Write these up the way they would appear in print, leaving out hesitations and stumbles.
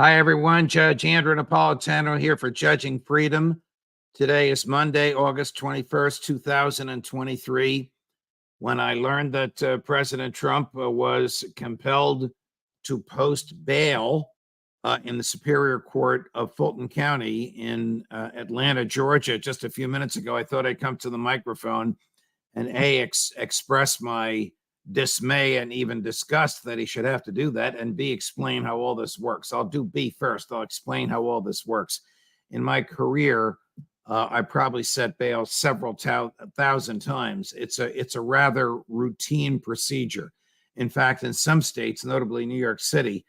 Hi, everyone. Judge Andrew Napolitano here for Judging Freedom. Today is Monday, August 21st, 2023. When I learned that President Trump was compelled to post bail in the Superior Court of Fulton County in Atlanta, Georgia, just a few minutes ago, I thought I'd come to the microphone and express my dismay and even disgust that he should have to do that, and B, explain how all this works. I'll do B first. I'll explain how all this works. In my career, I probably set bail several thousand times. It's a rather routine procedure. In fact, in some states, notably New York City,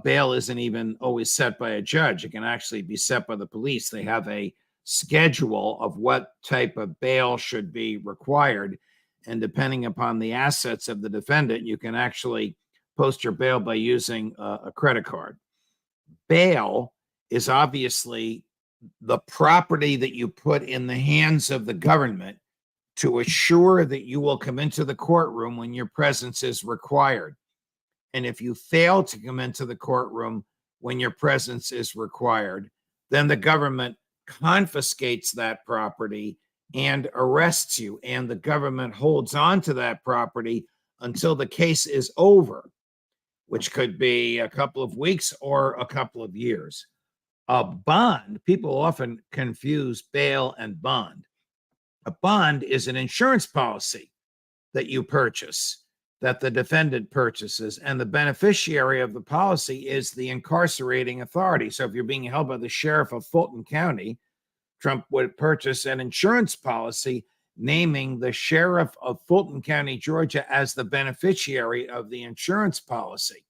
bail isn't even always set by a judge. It can actually be set by the police. They have a schedule of what type of bail should be required. And depending upon the assets of the defendant, you can actually post your bail by using a credit card. Bail is obviously the property that you put in the hands of the government to assure that you will come into the courtroom when your presence is required. And if you fail to come into the courtroom when your presence is required, then the government confiscates that property and arrests you, and the government holds on to that property until the case is over, which could be a couple of weeks or a couple of years. A bond, people often confuse bail and bond. A bond is an insurance policy that you purchase, that the defendant purchases, and the beneficiary of the policy is the incarcerating authority. So if you're being held by the sheriff of Fulton County, Trump would purchase an insurance policy naming the sheriff of Fulton County, Georgia, as the beneficiary of the insurance policy.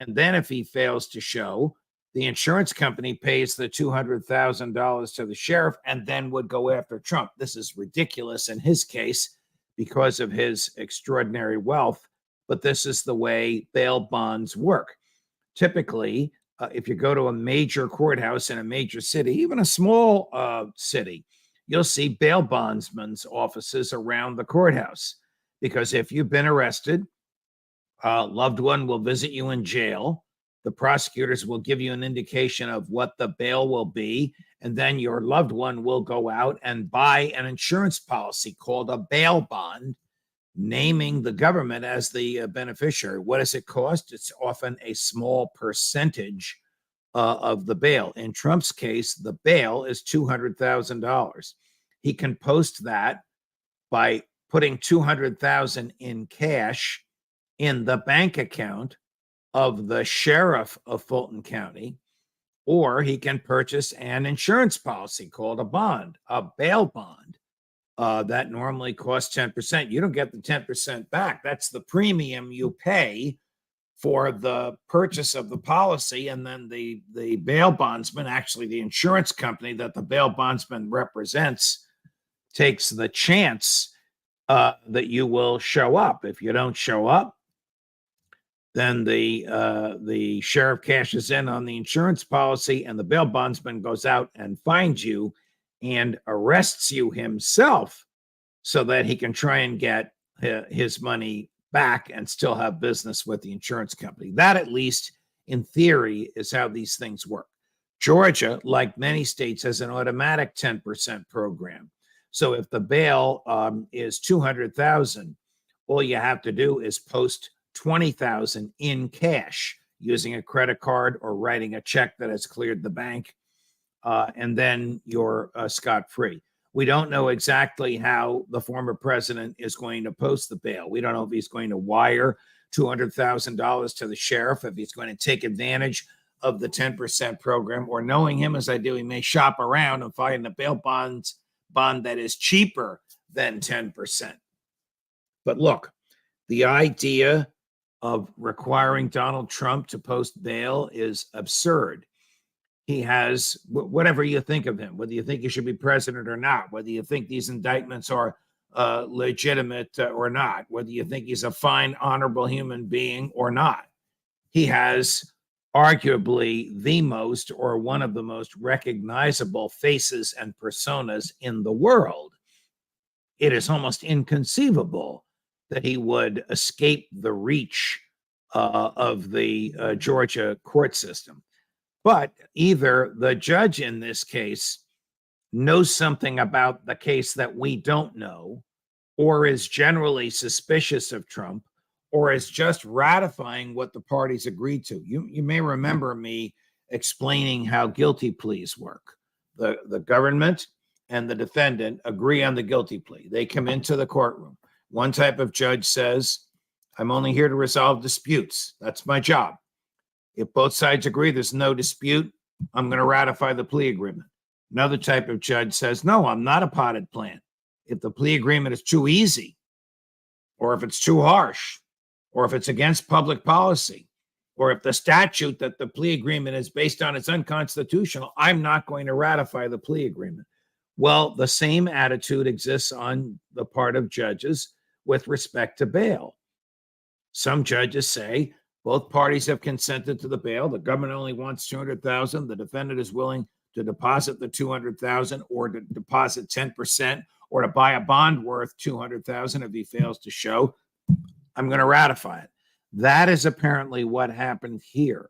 And then if he fails to show, the insurance company pays the $200,000 to the sheriff and then would go after Trump. This is ridiculous in his case because of his extraordinary wealth, but this is the way bail bonds work. Typically, if you go to a major courthouse in a major city, even a small city, you'll see bail bondsmen's offices around the courthouse. Because if you've been arrested, a loved one will visit you in jail. The prosecutors will give you an indication of what the bail will be, and then your loved one will go out and buy an insurance policy called a bail bond, naming the government as the beneficiary. What does it cost? It's often a small percentage of the bail. In Trump's case, the bail is $200,000. He can post that by putting $200,000 in cash in the bank account of the sheriff of Fulton County, or he can purchase an insurance policy called a bond, a bail bond. That normally costs 10%. You don't get the 10% back. That's the premium you pay for the purchase of the policy. And then the bail bondsman, actually the insurance company that the bail bondsman represents, takes the chance that you will show up. If you don't show up, then the sheriff cashes in on the insurance policy, and the bail bondsman goes out and finds you and arrests you himself so that he can try and get his money back and still have business with the insurance company. That, at least in theory, is how these things work. Georgia, like many states, has an automatic 10% program. So if the bail is $200,000, all you have to do is post $20,000 in cash using a credit card or writing a check that has cleared the bank, and then you're scot-free. We don't know exactly how the former president is going to post the bail. We don't know if he's going to wire $200,000 to the sheriff, if he's going to take advantage of the 10% program, or knowing him as I do, he may shop around and find a bail bond that is cheaper than 10%. But look, the idea of requiring Donald Trump to post bail is absurd. He has, whatever you think of him, whether you think he should be president or not, whether you think these indictments are legitimate or not, whether you think he's a fine, honorable human being or not, he has arguably the most, or one of the most recognizable faces and personas in the world. It is almost inconceivable that he would escape the reach of the Georgia court system. But either the judge in this case knows something about the case that we don't know, or is generally suspicious of Trump, or is just ratifying what the parties agreed to. You may remember me explaining how guilty pleas work. The government and the defendant agree on the guilty plea. They come into the courtroom. One type of judge says, I'm only here to resolve disputes. That's my job. If both sides agree there's no dispute, I'm going to ratify the plea agreement. Another type of judge says, no, I'm not a potted plant. If the plea agreement is too easy, or if it's too harsh, or if it's against public policy, or if the statute that the plea agreement is based on is unconstitutional, I'm not going to ratify the plea agreement. Well, the same attitude exists on the part of judges with respect to bail. Some judges say both parties have consented to the bail. The government only wants $200,000. The defendant is willing to deposit the $200,000 or to deposit 10% or to buy a bond worth $200,000 if he fails to show. I'm going to ratify it. That is apparently what happened here.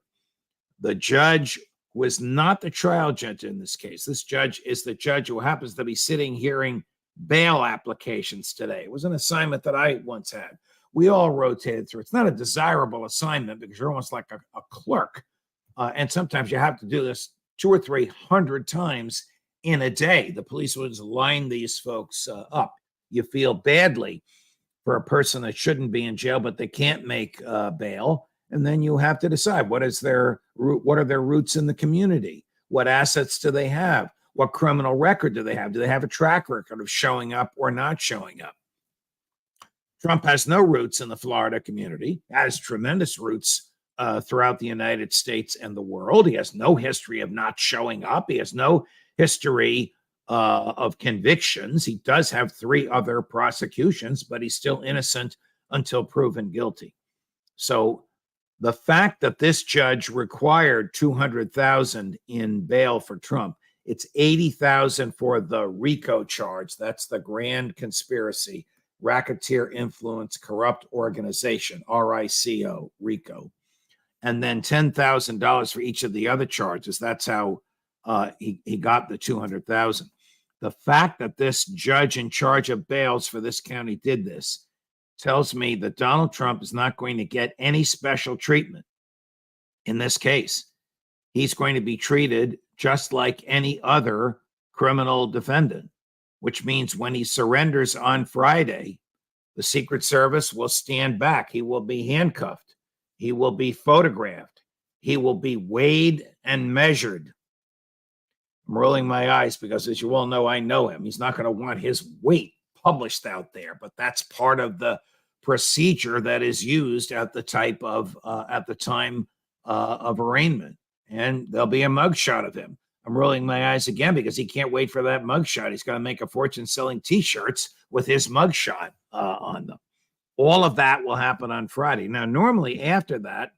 The judge was not the trial judge in this case. This judge is the judge who happens to be sitting hearing bail applications today. It was an assignment that I once had. We all rotated through. It's not a desirable assignment because you're almost like a clerk. And sometimes you have to do this 200 or 300 times in a day. The police would line these folks up. You feel badly for a person that shouldn't be in jail, but they can't make bail. And then you have to decide what are their roots in the community? What assets do they have? What criminal record do they have? Do they have a track record of showing up or not showing up? Trump has no roots in the Florida community, has tremendous roots throughout the United States and the world. He has no history of not showing up. He has no history of convictions. He does have 3 other prosecutions, but he's still innocent until proven guilty. So the fact that this judge required $200,000 in bail for Trump, it's $80,000 for the RICO charge. That's the grand conspiracy, racketeer influence, corrupt organization, RICO, RICO. And then $10,000 for each of the other charges. That's how he got the $200,000. The fact that this judge in charge of bails for this county did this tells me that Donald Trump is not going to get any special treatment in this case. He's going to be treated just like any other criminal defendant, which means when he surrenders on Friday, the Secret Service will stand back. He will be handcuffed. He will be photographed. He will be weighed and measured. I'm rolling my eyes because, as you all know, I know him. He's not going to want his weight published out there, but that's part of the procedure that is used at the time of arraignment. And there'll be a mugshot of him. I'm rolling my eyes again because he can't wait for that mugshot. He's going to make a fortune selling T-shirts with his mugshot on them. All of that will happen on Friday. Now, normally after that,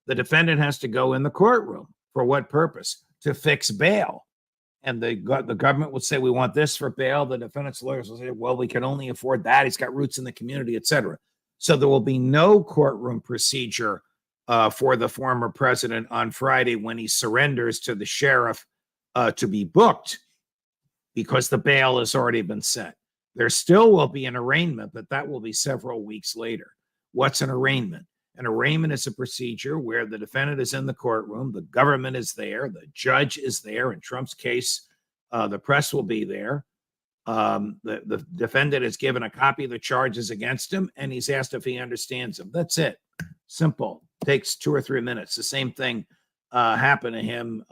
the defendant has to go in the courtroom. For what purpose? To fix bail. And the government would say, we want this for bail. The defendant's lawyers will say, well, we can only afford that. He's got roots in the community, et cetera. So there will be no courtroom procedure for the former president on Friday when he surrenders to the sheriff to be booked because the bail has already been set. There still will be an arraignment, but that will be several weeks later. What's an arraignment? An arraignment is a procedure where the defendant is in the courtroom, the government is there, the judge is there. In Trump's case, the press will be there. The defendant is given a copy of the charges against him, and he's asked if he understands them. That's it. Simple. Takes 2 or 3 minutes. The same thing happened to him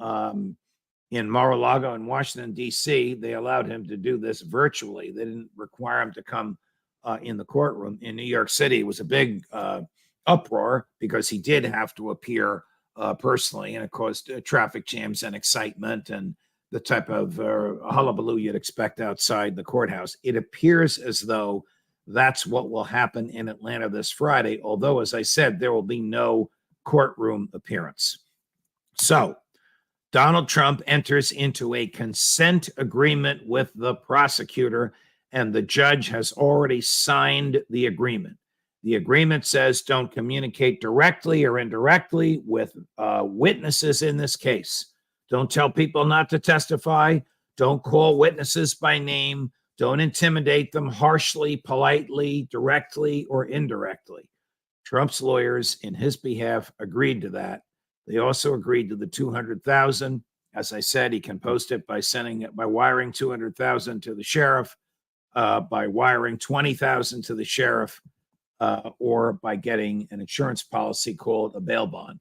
in Mar-a-Lago in Washington, D.C. They allowed him to do this virtually. They didn't require him to come in the courtroom. In New York City, it was a big uproar because he did have to appear personally, and it caused traffic jams and excitement and the type of hullabaloo you'd expect outside the courthouse. It appears as though that's what will happen in Atlanta this Friday, although, as I said, there will be no courtroom appearance. So Donald Trump enters into a consent agreement with the prosecutor, and the judge has already signed the agreement. The agreement says don't communicate directly or indirectly with witnesses in this case. Don't tell people not to testify. Don't call witnesses by name. Don't intimidate them harshly, politely, directly, or indirectly. Trump's lawyers, in his behalf, agreed to that. They also agreed to the $200,000. As I said, he can post it by wiring $200,000 to the sheriff, by wiring $20,000 to the sheriff, or by getting an insurance policy called a bail bond.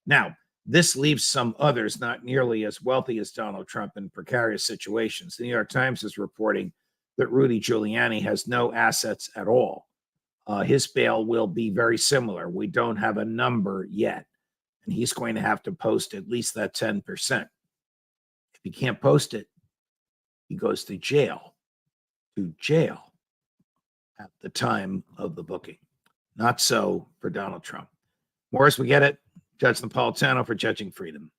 Now, this leaves some others not nearly as wealthy as Donald Trump in precarious situations. The New York Times is reporting that Rudy Giuliani has no assets at all. His bail will be very similar. We don't have a number yet, and he's going to have to post at least that 10%. If he can't post it, he goes to jail at the time of the booking. Not so for Donald Trump. Morris, we get it. Judge Napolitano for Judging Freedom.